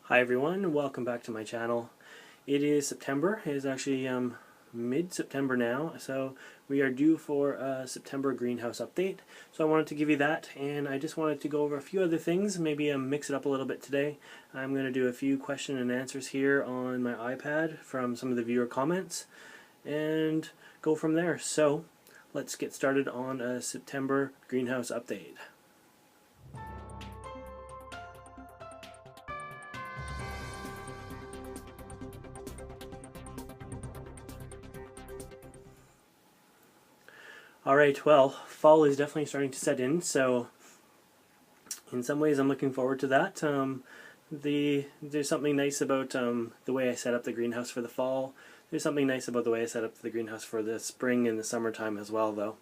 Hi everyone, welcome back to my channel. It is September. It is actually mid-September now, so we are due for a September greenhouse update. So I wanted to give you that, and I just wanted to go over a few other things, maybe mix it up a little bit today. I'm going to do a few question and answers here on my iPad from some of the viewer comments, and go from there. So let's get started on a September greenhouse update. Alright, well, fall is definitely starting to set in, so in some ways I'm looking forward to that. There's something nice about the way I set up the greenhouse for the fall. There's something nice about the way I set up the greenhouse for the spring and the summertime as well, though.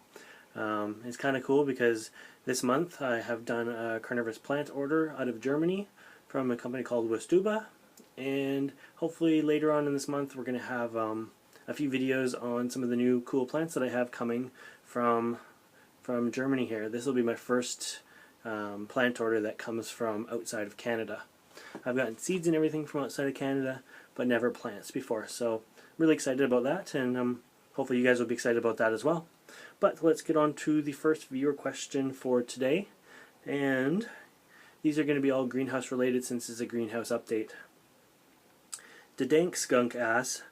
It's kind of cool because this month I have done a carnivorous plant order out of Germany from a company called Wüstübe, and hopefully later on in this month we're going to have a few videos on some of the new cool plants that I have coming from Germany here. This will be my first plant order that comes from outside of Canada. I've gotten seeds and everything from outside of Canada, but never plants before, so really excited about that, and hopefully you guys will be excited about that as well. But let's get on to the first viewer question for today, and these are going to be all greenhouse related since it's a greenhouse update. The Dank Skunk asks,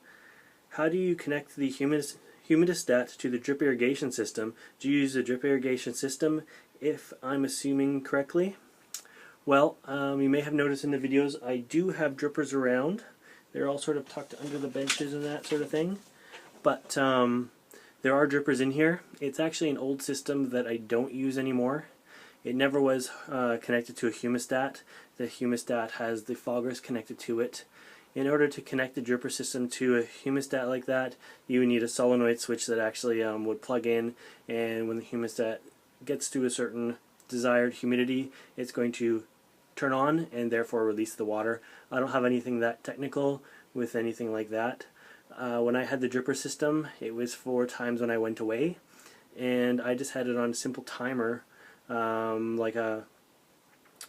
how do you connect the humidistat to the drip irrigation system? Do you use a drip irrigation system, if I'm assuming correctly? Well, you may have noticed in the videos I do have drippers around. They're all sort of tucked under the benches and that sort of thing. But there are drippers in here. It's actually an old system that I don't use anymore. It never was connected to a humidistat. The humidistat has the foggers connected to it. In order to connect the dripper system to a humidistat like that, you need a solenoid switch that actually would plug in, and when the humidistat gets to a certain desired humidity, it's going to turn on and therefore release the water. I don't have anything that technical with anything like that. When I had the dripper system, it was for times when I went away, and I just had it on a simple timer, like a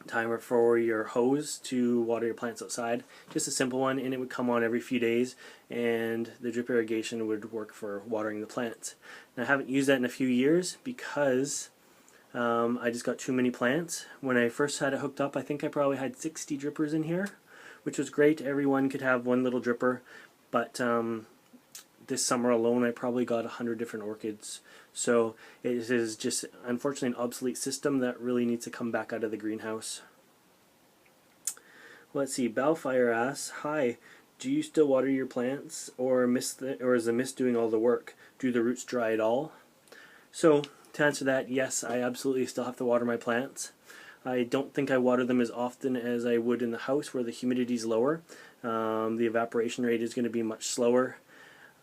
timer for your hose to water your plants outside. Just a simple one, and it would come on every few days, and the drip irrigation would work for watering the plants. Now, I haven't used that in a few years because I just got too many plants. When I first had it hooked up, I think I probably had 60 drippers in here, which was great. Everyone could have one little dripper, but this summer alone I probably got 100 different orchids. So it is just unfortunately an obsolete system that really needs to come back out of the greenhouse. Let's see, Balfire asks, hi, do you still water your plants, or is the mist doing all the work? Do the roots dry at all? So to answer that, yes, I absolutely still have to water my plants. I don't think I water them as often as I would in the house where the humidity is lower. The evaporation rate is going to be much slower.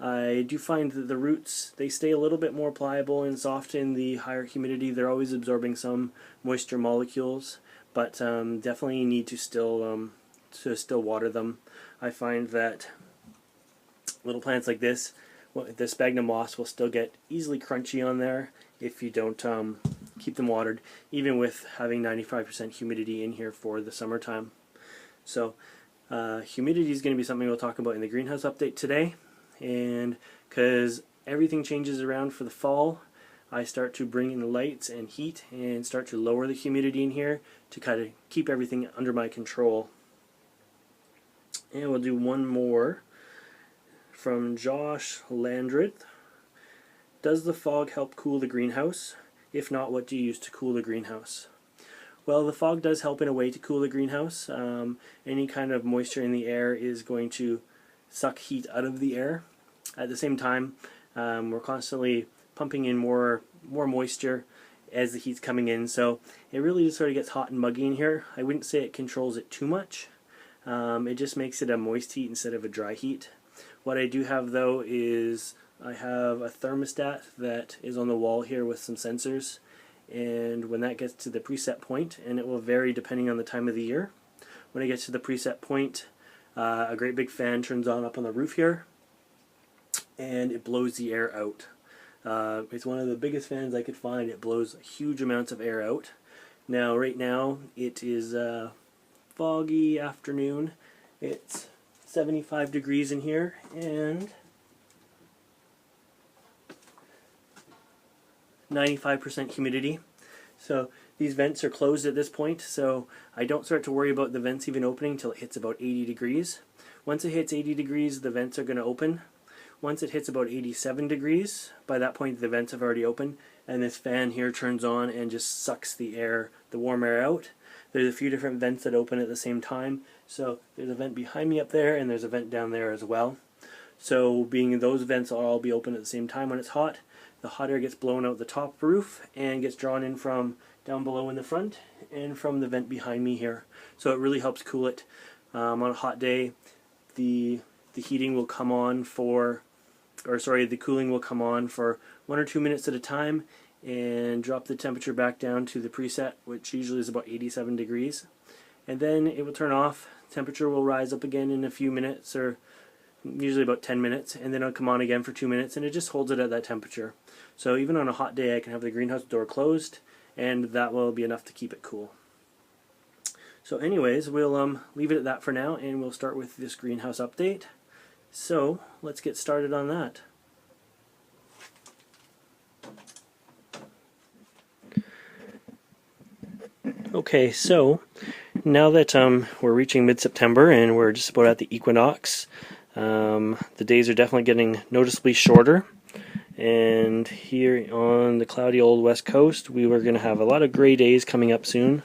I do find that the roots, they stay a little bit more pliable and soft in the higher humidity. They're always absorbing some moisture molecules, but definitely need to still water them. I find that little plants like this, the sphagnum moss will still get easily crunchy on there if you don't keep them watered, even with having 95% humidity in here for the summertime. So humidity is going to be something we'll talk about in the greenhouse update today. And because everything changes around for the fall, I start to bring in lights and heat and start to lower the humidity in here to kind of keep everything under my control. And we'll do one more from Josh Landreth. Does the fog help cool the greenhouse? If not, what do you use to cool the greenhouse? Well, the fog does help in a way to cool the greenhouse. Any kind of moisture in the air is going to suck heat out of the air. At the same time, we're constantly pumping in more moisture as the heat's coming in, so it really just sort of gets hot and muggy in here. I wouldn't say it controls it too much. It just makes it a moist heat instead of a dry heat. What I do have though is I have a thermostat that is on the wall here with some sensors, and when that gets to the preset point, and it will vary depending on the time of the year, when it gets to the preset point, a great big fan turns on up on the roof here, and it blows the air out. It's one of the biggest fans I could find. It blows huge amounts of air out. Now, right now, it is foggy afternoon. It's 75 degrees in here and 95% humidity. So these vents are closed at this point, so I don't start to worry about the vents even opening until it hits about 80 degrees. Once it hits 80 degrees, the vents are going to open. Once it hits about 87 degrees, by that point the vents have already opened, and this fan here turns on and just sucks the air, the warm air out. There's a few different vents that open at the same time, so there's a vent behind me up there and there's a vent down there as well. So being those vents will all be open at the same time when it's hot, the hot air gets blown out the top roof and gets drawn in from down below in the front and from the vent behind me here. So it really helps cool it. On a hot day, the heating will come on for, the cooling will come on for 1 or 2 minutes at a time and drop the temperature back down to the preset, which usually is about 87 degrees. And then it will turn off, temperature will rise up again in a few minutes, or usually about 10 minutes, and then it'll come on again for 2 minutes, and it just holds it at that temperature. So even on a hot day I can have the greenhouse door closed, and that will be enough to keep it cool. So anyways, we'll leave it at that for now, and we'll start with this greenhouse update. So let's get started on that. Okay, so now that we're reaching mid-September and we're just about at the equinox, the days are definitely getting noticeably shorter. And here on the cloudy old west coast, we were going to have a lot of gray days coming up soon.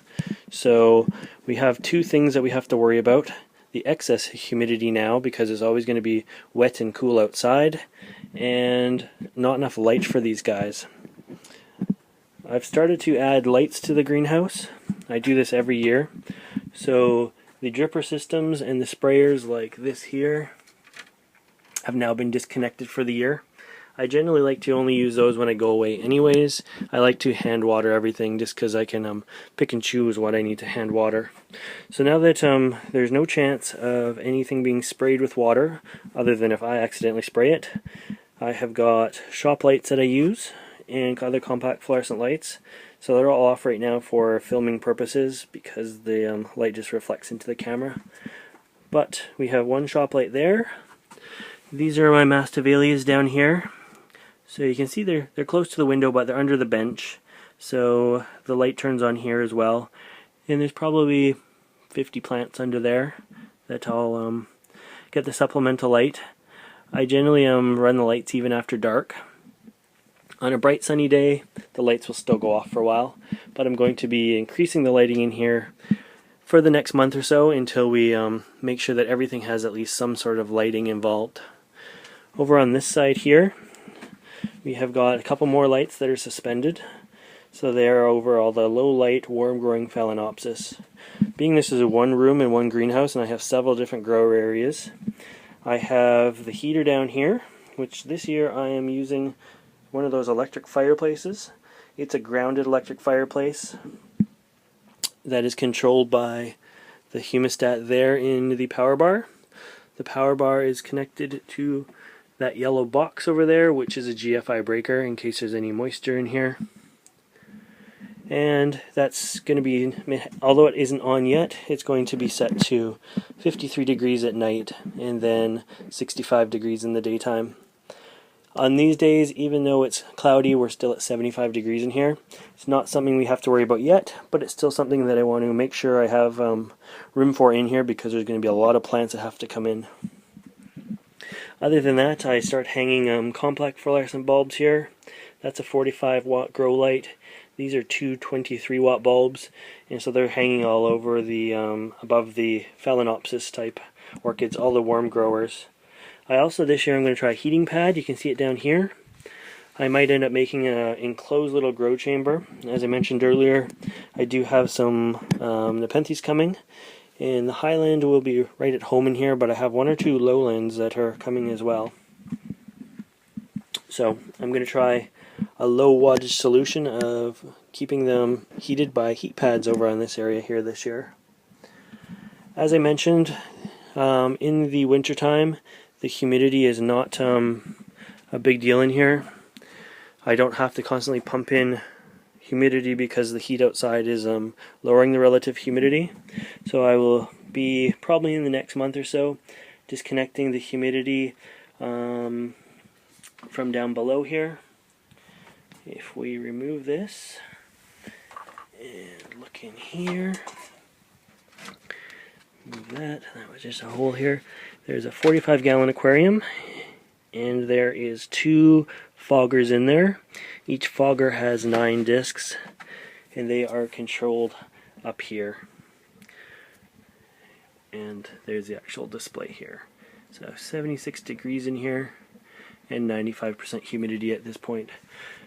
So we have two things that we have to worry about. The excess humidity now, because it's always going to be wet and cool outside, and not enough light for these guys. I've started to add lights to the greenhouse. I do this every year. So the dripper systems and the sprayers like this here have now been disconnected for the year. I generally like to only use those when I go away anyways. I like to hand water everything just because I can pick and choose what I need to hand water. So now that there's no chance of anything being sprayed with water, other than if I accidentally spray it, I have got shop lights that I use and other compact fluorescent lights. So they're all off right now for filming purposes because the light just reflects into the camera. But we have one shop light there. These are my Masdevallias down here. So you can see they're close to the window, but they're under the bench. So the light turns on here as well. And there's probably 50 plants under there that I'll get the supplemental light. I generally run the lights even after dark. On a bright sunny day, the lights will still go off for a while, but I'm going to be increasing the lighting in here for the next month or so until we make sure that everything has at least some sort of lighting involved. Over on this side here, we have got a couple more lights that are suspended. So they are over all the low light, warm growing Phalaenopsis. Being this is a one room and one greenhouse and I have several different grower areas, I have the heater down here, which this year I am using one of those electric fireplaces. It's a grounded electric fireplace that is controlled by the humidistat there in the power bar. The power bar is connected to that yellow box over there, which is a GFI breaker in case there's any moisture in here. And that's going to be, although it isn't on yet, it's going to be set to 53 degrees at night and then 65 degrees in the daytime. On these days, even though it's cloudy, we're still at 75 degrees in here. It's not something we have to worry about yet, but it's still something that I want to make sure I have room for in here because there's going to be a lot of plants that have to come in. Other than that, I start hanging compact fluorescent bulbs here. That's a 45 watt grow light. These are two 23 watt bulbs, and so they're hanging all over the above the Phalaenopsis type orchids, all the warm growers. I also this year I'm going to try a heating pad. You can see it down here. I might end up making an enclosed little grow chamber. As I mentioned earlier, I do have some Nepenthes coming, and the highland will be right at home in here, but I have one or two lowlands that are coming as well. So I'm going to try a low wattage solution of keeping them heated by heat pads over on this area here this year. As I mentioned, in the wintertime, the humidity is not a big deal in here. I don't have to constantly pump in humidity because the heat outside is lowering the relative humidity. So I will be probably in the next month or so disconnecting the humidity from down below here. If we remove this and look in here, move that was just a hole here. There's a 45-gallon aquarium, and there is 2 foggers in there. Each fogger has 9 discs, and they are controlled up here. And there's the actual display here. So 76 degrees in here and 95% humidity at this point.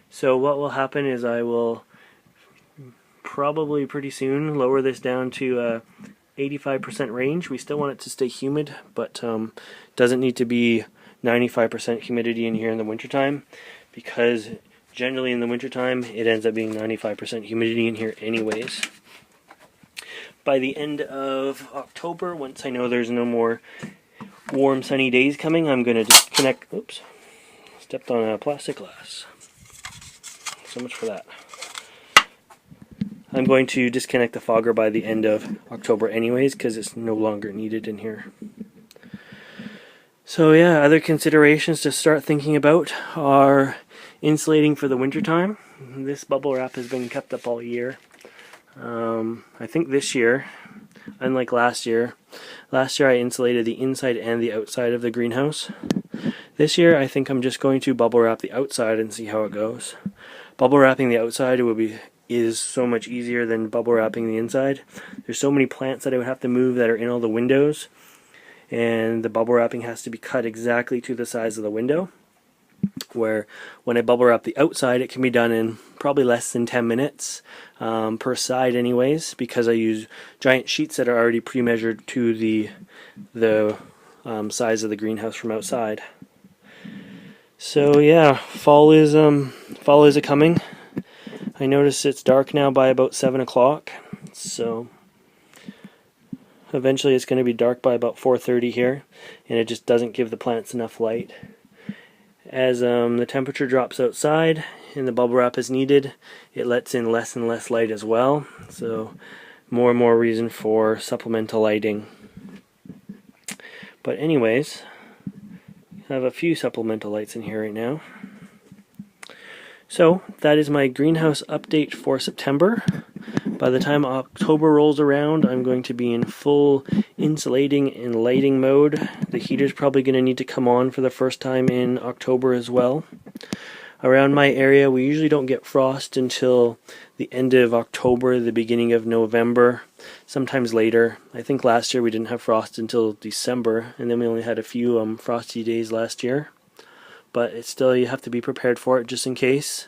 So what will happen is I will probably pretty soon lower this down to 85% range. We still want it to stay humid, but doesn't need to be 95% humidity in here in the wintertime, because generally in the wintertime it ends up being 95% humidity in here anyways. By the end of October, once I know there's no more warm sunny days coming, I'm going to disconnect. Oops, stepped on a plastic glass. So much for that. I'm going to disconnect the fogger by the end of October anyways, because it's no longer needed in here. So yeah, other considerations to start thinking about are insulating for the wintertime. This bubble wrap has been kept up all year. I think this year, unlike last year I insulated the inside and the outside of the greenhouse. This year I think I'm just going to bubble wrap the outside and see how it goes. Bubble wrapping the outside is so much easier than bubble wrapping the inside. There's so many plants that I would have to move that are in all the windows, and the bubble wrapping has to be cut exactly to the size of the window. Where when I bubble wrap the outside, it can be done in probably less than 10 minutes per side anyways, because I use giant sheets that are already pre-measured to the size of the greenhouse from outside. So yeah, fall is a-coming. I notice it's dark now by about 7 o'clock, so eventually it's going to be dark by about 4:30 here, and it just doesn't give the plants enough light. As the temperature drops outside and the bubble wrap is needed, it lets in less and less light as well, so more and more reason for supplemental lighting. But anyways, I have a few supplemental lights in here right now. So that is my greenhouse update for September. By the time October rolls around, I'm going to be in full insulating and lighting mode. The heater's probably going to need to come on for the first time in October as well. Around my area, we usually don't get frost until the end of October, the beginning of November, sometimes later. I think last year we didn't have frost until December, and then we only had a few frosty days last year. But it's still, you have to be prepared for it just in case.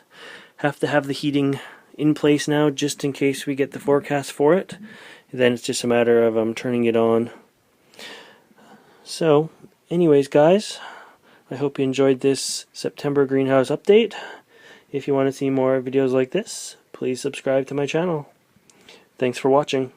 Have to have the heating in place now just in case we get the forecast for it. Then it's just a matter of turning it on. So anyways guys, I hope you enjoyed this September greenhouse update. If you want to see more videos like this, please subscribe to my channel. Thanks for watching.